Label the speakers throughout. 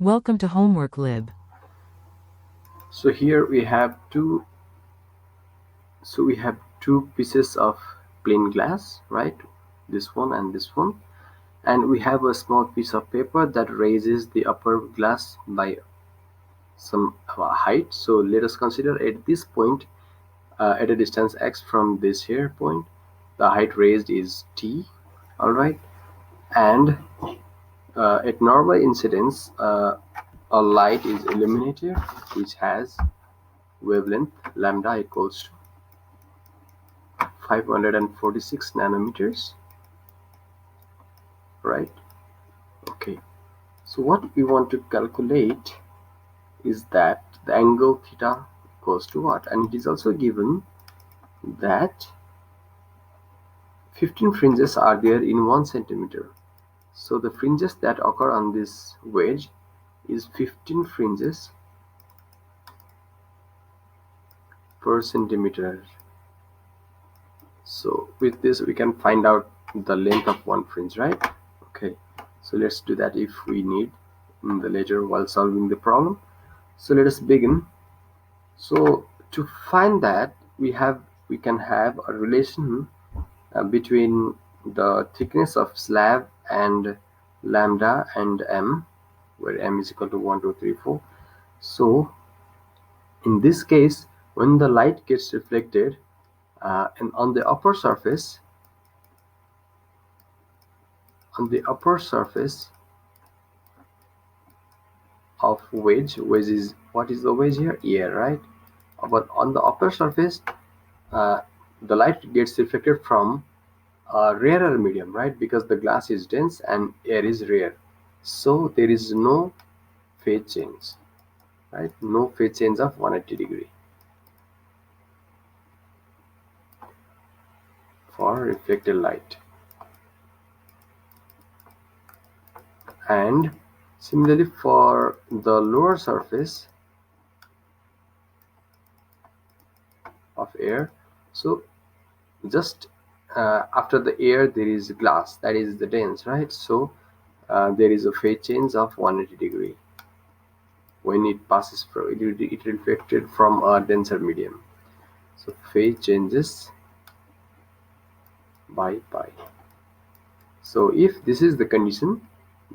Speaker 1: Welcome to Homework Lib.
Speaker 2: So here we have two pieces of plain glass, right? This one and this one. And we have a small piece of paper that raises the upper glass by some height. So let us consider at this point, at a distance x from this here point, the height raised is t, all right? And at normal incidence, a light is illuminated which has wavelength lambda equals to 546 nanometers, right? Okay, so what we want to calculate is that the angle theta equals to what, and it is also given that 15 fringes are there in 1 centimeter. So the fringes that occur on this wedge is 15 fringes per centimeter. So with this we can find out the length of one fringe, right? Okay, so let's do that if we need in the later while solving the problem. So let us begin. So to find that, we can have a relation between the thickness of slab and lambda and m, where m is equal to 1 2 3 4. So in this case, when the light gets reflected and on the upper surface, of wedge is, what is the wedge here? Air, right? But on the upper surface, uh, the light gets reflected from a rarer medium, right? Because the glass is dense and air is rare, so there is no phase change, right? No phase change of 180-degree for reflected light. And similarly for the lower surface of air, so just after the air there is glass, that is the dense, right? So there is a phase change of 180-degree when it passes from it reflected from a denser medium. So phase changes by pi. So if this is the condition,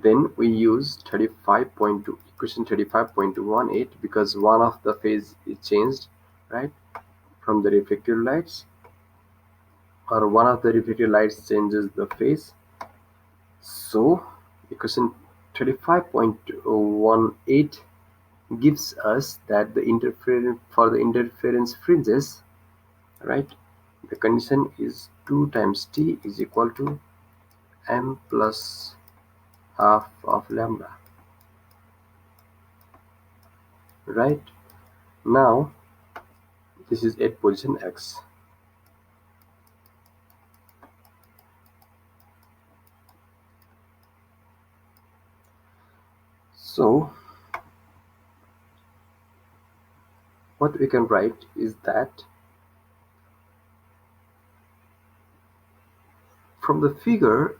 Speaker 2: then we use 35.2 equation 35.218, because one of the phase is changed, right, from the reflected lights, or one of the reflected lights changes the phase. So equation 35.18 gives us that the interference fringes, right, the condition is 2 times t is equal to m plus half of lambda, right? Now this is at position x. So what we can write is that from the figure,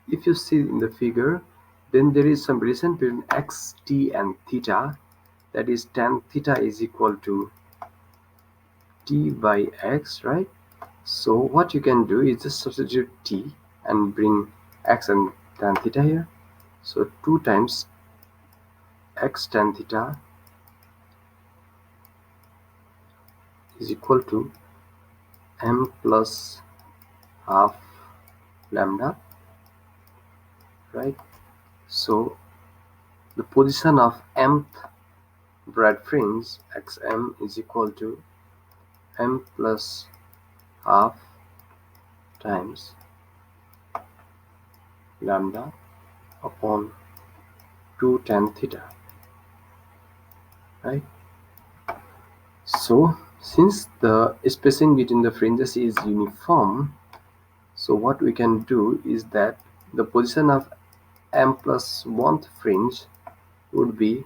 Speaker 2: if you see in the figure, then there is some relation between x, t and theta, that is tan theta is equal to t by x, right? So what you can do is just substitute t and bring x and tan theta here. So 2 times x tan theta is equal to m plus half lambda, right? So the position of mth Brad fringe xm is equal to m plus half times lambda upon 2 tan theta, right? So since the spacing between the fringes is uniform, so what we can do is that the position of m plus 1th fringe would be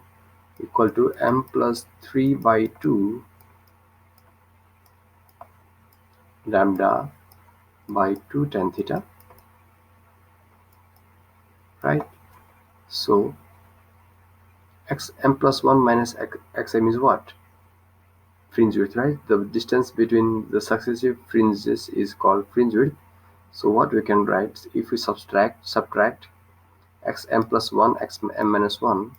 Speaker 2: equal to m plus 3 by 2 lambda by 2 tan theta, right? So xm plus 1 minus xm is what? Fringe width, right? The distance between the successive fringes is called fringe width. So what we can write, if we subtract xm plus 1 xm minus 1,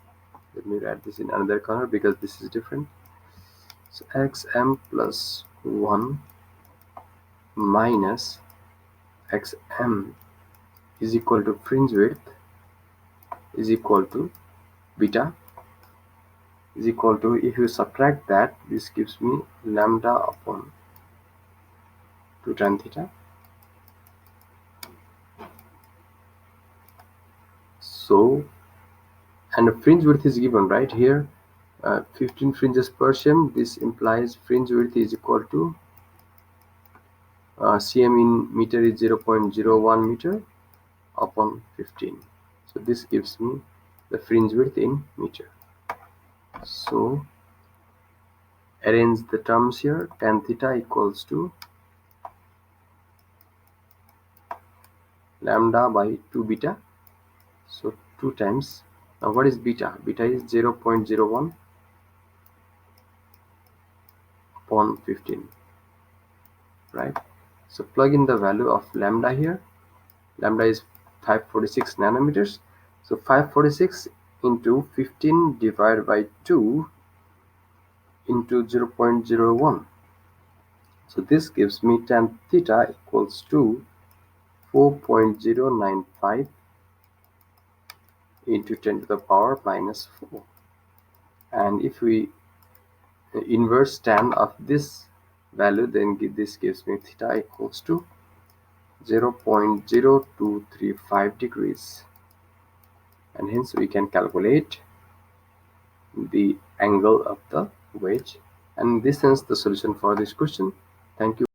Speaker 2: let me write this in another corner because this is different. So xm plus 1 minus xm is equal to fringe width is equal to beta is equal to, if you subtract that, this gives me lambda upon 2 tan theta. So, and the fringe width is given right here, 15 fringes per cm. This implies fringe width is equal to cm in meter is 0.01 meter upon 15. So this gives me the fringe width in meter. So arrange the terms here. Tan theta equals to lambda by 2 beta. So 2 times, now what is beta? Beta is 0.01 upon 15, right? So plug in the value of lambda here. Lambda is 546 nanometers. So 546 into 15 divided by 2 into 0.01. So this gives me tan theta equals to 4.095 into 10 to the power minus 4. And if we inverse tan of this value, then this gives me theta equals to 0.0235 degrees. And hence we can calculate the angle of the wedge. And this is the solution for this question. Thank you.